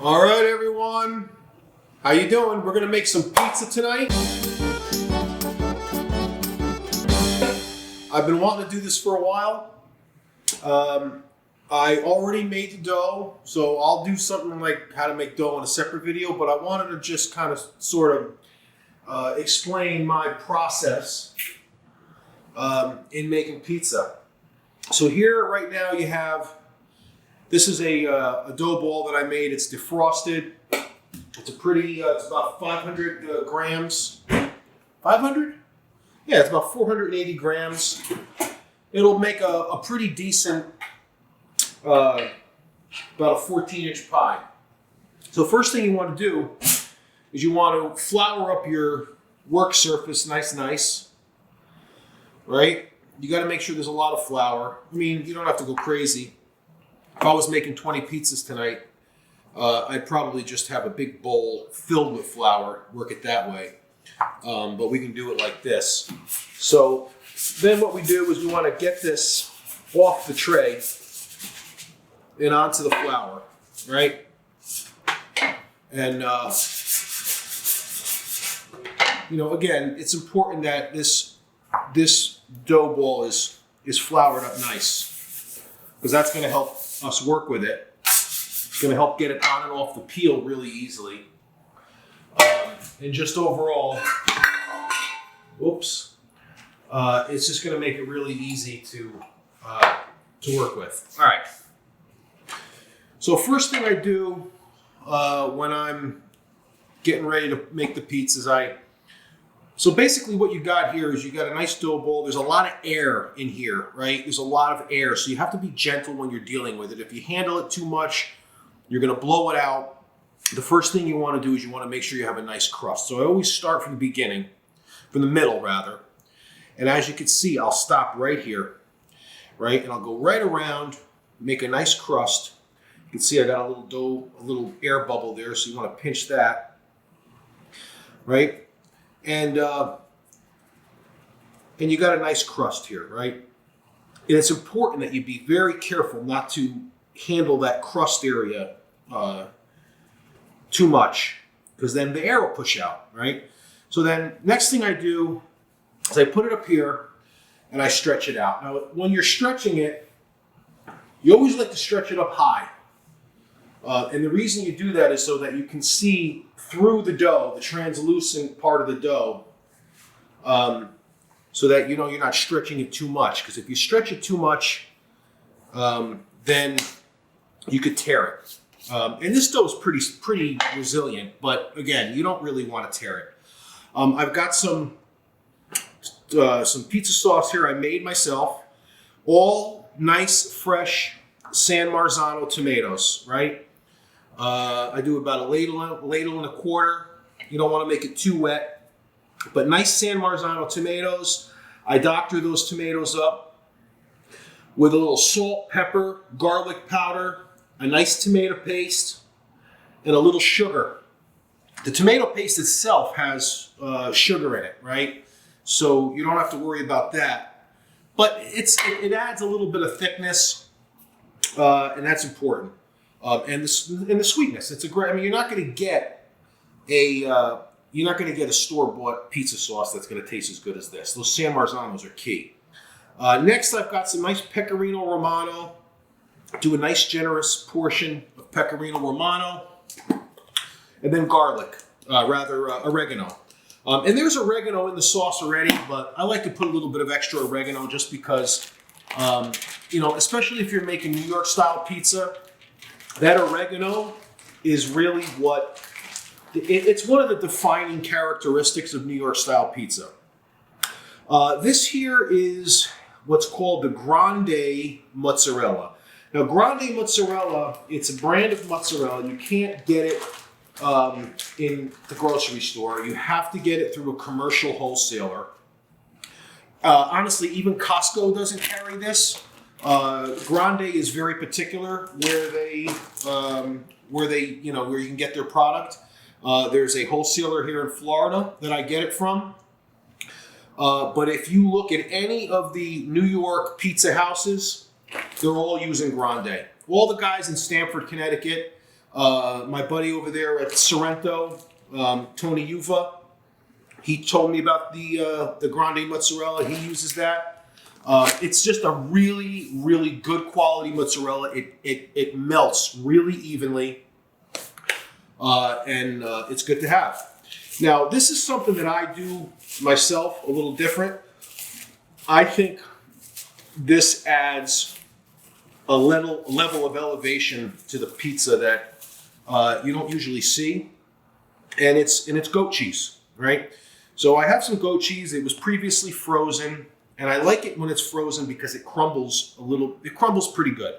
All right, everyone. How you doing? We're gonna make some pizza tonight. I've been wanting to do this for a while. I already made the dough, so I'll do something like how to make dough in a separate video, but I wanted to just kind of sort of explain my process in making pizza. So here right now you have, this is a dough ball that I made. It's defrosted. It's a pretty, it's about 500 grams. 500? Yeah, it's about 480 grams. It'll make a pretty decent, about a 14-inch pie. So first thing you want to do is you want to flour up your work surface nice, right? You got to make sure there's a lot of flour. I mean, you don't have to go crazy. If I was making 20 pizzas tonight, I'd probably just have a big bowl filled with flour, work it that way. But we can do it like this. So then what we do is we want to get this off the tray and onto the flour, right? And, you know, again, it's important that this dough ball is floured up nice, because that's going to help us work with it. It's going to help get it on and off the peel really easily. And just overall, whoops, it's just going to make it really easy to work with. All right. So first thing I do when I'm getting ready to make the pizzas, so basically what you got here is you got a nice dough ball. There's a lot of air in here, right? There's a lot of air, so you have to be gentle when you're dealing with it. If you handle it too much, you're going to blow it out. The first thing you want to do is you want to make sure you have a nice crust. So I always start from the beginning, from the middle rather. And as you can see, I'll stop right here, right? And I'll go right around, make a nice crust. You can see I got a little dough, a little air bubble there, so you want to pinch that, right? And you got a nice crust here, right? And it's important that you be very careful not to handle that crust area too much, because then the air will push out, right? So then next thing I do is I put it up here and I stretch it out. Now, when you're stretching it, you always like to stretch it up high. And the reason you do that is so that you can see through the dough, the translucent part of the dough, so that you know you're not stretching it too much. Because if you stretch it too much, then you could tear it. And this dough is pretty resilient, but again, you don't really want to tear it. I've got some pizza sauce here I made myself, all nice, fresh San Marzano tomatoes, right? I do about a ladle and a quarter. You don't want to make it too wet, but nice San Marzano tomatoes. I doctor those tomatoes up with a little salt, pepper, garlic powder, a nice tomato paste, and a little sugar. The tomato paste itself has sugar in it, right? So you don't have to worry about that. But it adds a little bit of thickness, and that's important. And the sweetness. It's a great. I mean, you're not going to get a store-bought pizza sauce that's going to taste as good as this. Those San Marzanos are key. Next, I've got some nice Pecorino Romano. Do a nice generous portion of Pecorino Romano, and then garlic, oregano. And there's oregano in the sauce already, but I like to put a little bit of extra oregano just because, you know, especially if you're making New York style pizza, that oregano is really it's one of the defining characteristics of New York style pizza. This here is what's called the Grande Mozzarella. Now, Grande Mozzarella, it's a brand of mozzarella. You can't get it in the grocery store. You have to get it through a commercial wholesaler. Honestly, even Costco doesn't carry this. Grande is very particular where you can get their product. There's a wholesaler here in Florida that I get it from. But if you look at any of the New York pizza houses, they're all using Grande. All the guys in Stamford, Connecticut, My buddy over there at Sorrento, Tony Uva, he told me about the grande mozzarella. He uses that. It's just a really, really good quality mozzarella. It melts really evenly, and it's good to have. Now, this is something that I do myself a little different. I think this adds a level of elevation to the pizza that you don't usually see, and it's goat cheese, right? So I have some goat cheese. It was previously frozen, and I like it when it's frozen because it crumbles a little. It crumbles pretty good.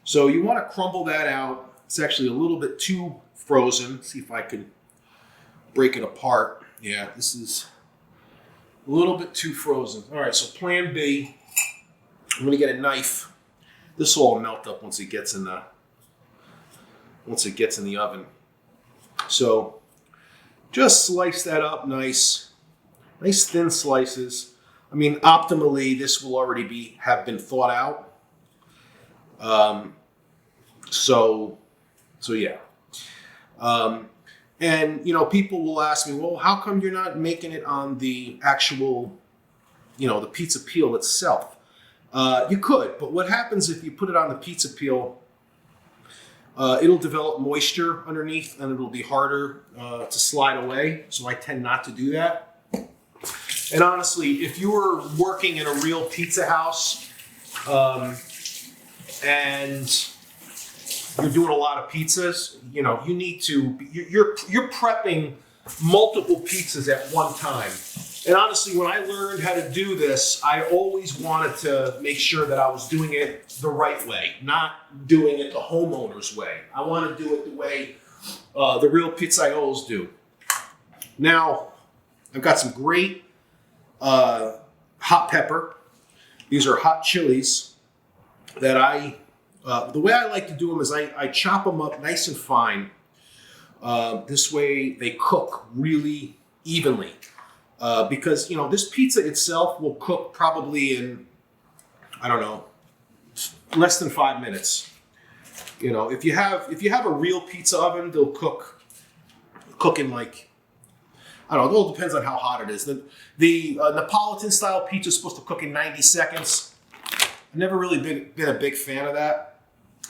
So you want to crumble that out. It's actually a little bit too frozen. Let's see if I can break it apart. Yeah, this is a little bit too frozen. All right, so plan B. I'm going to get a knife. This will all melt up once it gets in the oven. So just slice that up nice thin slices. I mean, optimally, this will already have been thawed out. So yeah. And people will ask me, well, how come you're not making it on the actual, the pizza peel itself? You could, but what happens if you put it on the pizza peel? It'll develop moisture underneath, and it'll be harder to slide away. So I tend not to do that. And honestly, if you were working in a real pizza house and you're doing a lot of pizzas, you need to. You're prepping multiple pizzas at one time. And honestly, when I learned how to do this, I always wanted to make sure that I was doing it the right way, not doing it the homeowner's way. I want to do it the way the real pizzaioli do. Now, I've got some great hot pepper. These are hot chilies that the way I like to do them is I chop them up nice and fine. This way they cook really evenly. Because this pizza itself will cook probably in, I don't know, less than 5 minutes. If you have a real pizza oven, they'll cook in like, I don't know. It all depends on how hot it is. The Neapolitan style pizza is supposed to cook in 90 seconds. I've never really been a big fan of that.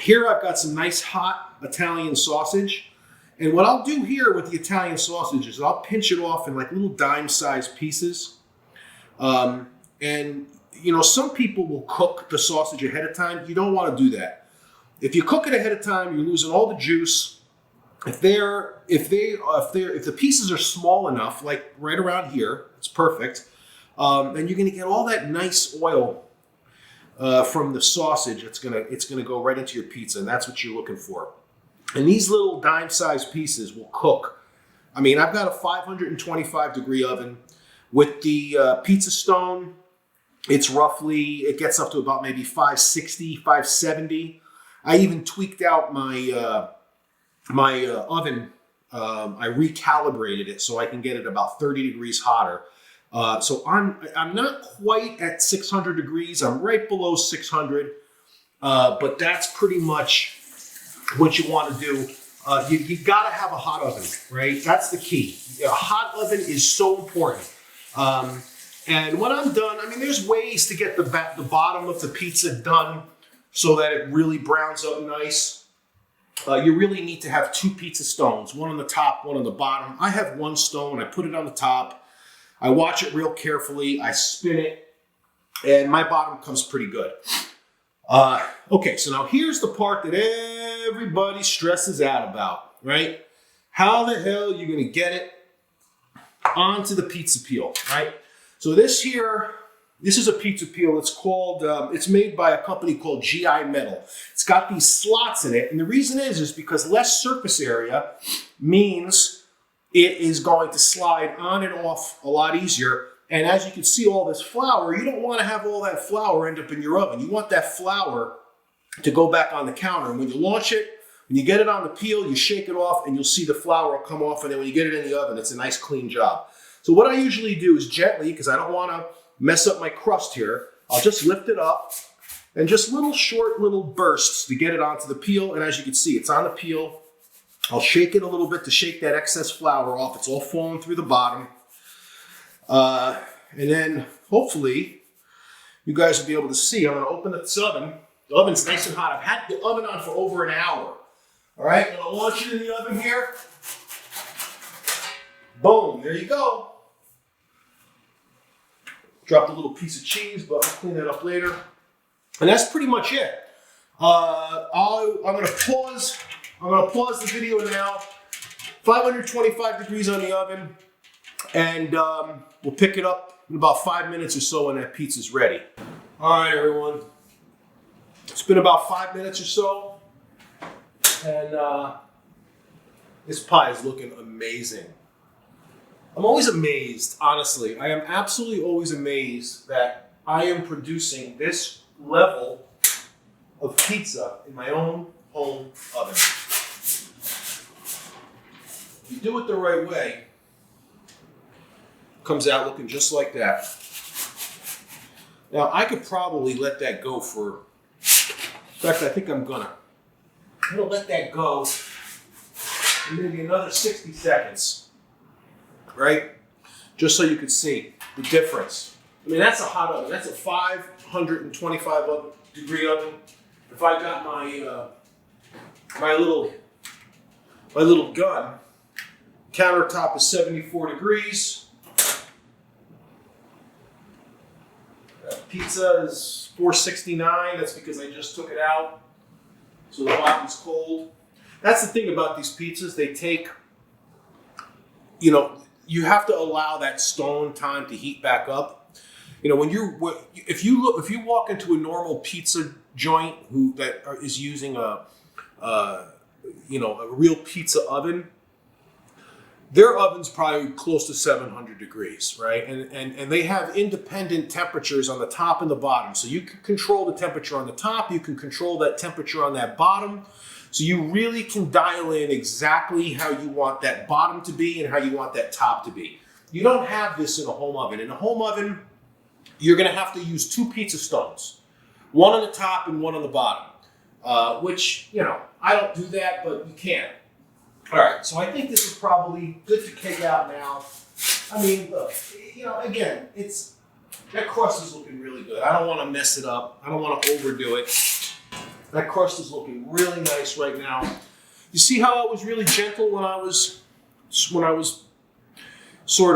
Here I've got some nice hot Italian sausage. And what I'll do here with the Italian sausage is I'll pinch it off in like little dime-sized pieces. And some people will cook the sausage ahead of time. You don't want to do that. If you cook it ahead of time, you're losing all the juice. If the pieces are small enough, like right around here, it's perfect. Then you're going to get all that nice oil from the sausage. It's gonna go right into your pizza, and that's what you're looking for. And these little dime-sized pieces will cook. I mean, I've got a 525 degree oven. With the pizza stone, it gets up to about maybe 560, 570. I even tweaked out my oven. I recalibrated it so I can get it about 30 degrees hotter. So I'm not quite at 600 degrees. I'm right below 600. But that's pretty much what you want to do. You got to have a hot oven, right? That's the key. A hot oven is so important. And when I'm done, I mean, there's ways to get the bottom of the pizza done so that it really browns up nice. You really need to have 2 pizza stones, one on the top, one on the bottom. I have 1 stone. I put it on the top. I watch it real carefully. I spin it, and my bottom comes pretty good. Okay, so now here's the part that everybody stresses out about, right? How the hell are you going to get it onto the pizza peel, right? So this is a pizza peel. It's called, it's made by a company called GI Metal. It's got these slots in it, and the reason is because less surface area means it is going to slide on and off a lot easier. And as you can see all this flour, you don't want to have all that flour end up in your oven. You want that flour to go back on the counter. And when you launch it, when you get it on the peel, you shake it off and you'll see the flour come off. And then when you get it in the oven, it's a nice clean job. So what I usually do is gently, because I don't want to mess up my crust here, I'll just lift it up and just short little bursts to get it onto the peel. And as you can see, it's on the peel. I'll shake it a little bit to shake that excess flour off. It's all falling through the bottom. And then hopefully you guys will be able to see. I'm going to open this oven. The oven's nice and hot. I've had the oven on for over an hour. All right, I'm going to launch it in the oven here. Boom, there you go. Dropped a little piece of cheese, but I'll clean that up later. And that's pretty much it. I'm going to pause. I'm going to pause the video now. 525 degrees on the oven. And we'll pick it up in about 5 minutes or so when that pizza's ready. All right, everyone. It's been about 5 minutes or so. And this pie is looking amazing. I'm always amazed, honestly. I am absolutely always amazed that I am producing this level of pizza in my own home oven. If you do it the right way, it comes out looking just like that. Now, I could probably let that go for, in fact, I think I'm gonna let that go for maybe another 60 seconds. Right? Just so you could see the difference. I mean, that's a hot oven. That's a 525 degree oven. If I got my my little gun, countertop is 74 degrees. Pizza is 469. That's because I just took it out, so the bottom's cold. That's the thing about these pizzas. They take, you know, you have to allow that stone time to heat back up. You know, if you walk into a normal pizza joint that is using a real pizza oven, their oven's probably close to 700 degrees, right? And they have independent temperatures on the top and the bottom. So you can control the temperature on the top, you can control that temperature on that bottom. So you really can dial in exactly how you want that bottom to be and how you want that top to be. You don't have this in a home oven. In a home oven, you're going to have to use 2 pizza stones, one on the top and one on the bottom, which, you know, I don't do that, but you can. All right, so I think this is probably good to kick out now. I mean, look, you know, again, that crust is looking really good. I don't want to mess it up. I don't want to overdo it. That crust is looking really nice right now. You see how I was really gentle when I was sort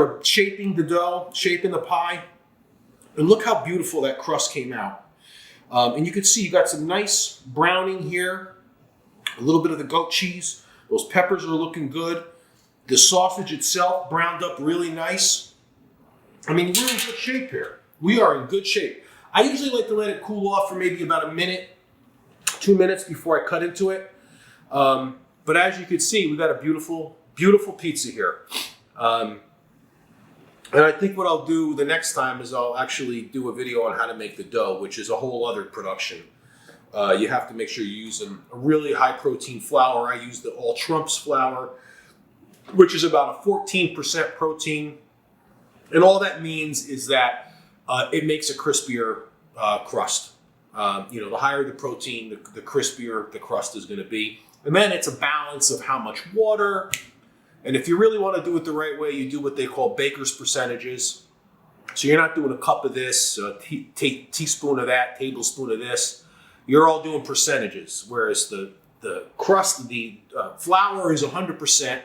of shaping the dough, shaping the pie? And look how beautiful that crust came out. And you can see you got some nice browning here, a little bit of the goat cheese. Those peppers are looking good. The sausage itself browned up really nice. I mean, we're in good shape here. We are in good shape. I usually like to let it cool off for maybe about a minute, 2 minutes before I cut into it. But as you can see, we've got a beautiful, beautiful pizza here. And I think what I'll do the next time is I'll actually do a video on how to make the dough, which is a whole other production. You have to make sure you use a really high protein flour. I use the All Trumps flour, which is about a 14% protein. And all that means is that it makes a crispier crust. The higher the protein, the crispier the crust is going to be. And then it's a balance of how much water. And if you really want to do it the right way, you do what they call baker's percentages. So you're not doing a cup of this, a teaspoon of that, tablespoon of this. You're all doing percentages. Whereas the crust, the flour is 100%.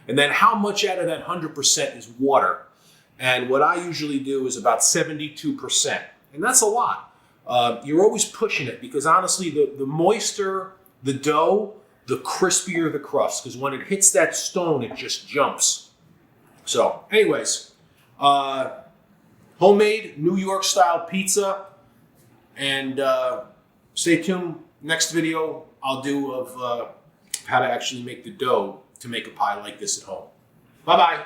And then how much out of that 100% is water? And what I usually do is about 72%. And that's a lot. You're always pushing it because honestly, the moister the dough, the crispier the crust. Because when it hits that stone, it just jumps. So anyways, homemade New York style pizza. And stay tuned. Next video I'll do of how to actually make the dough to make a pie like this at home. Bye-bye.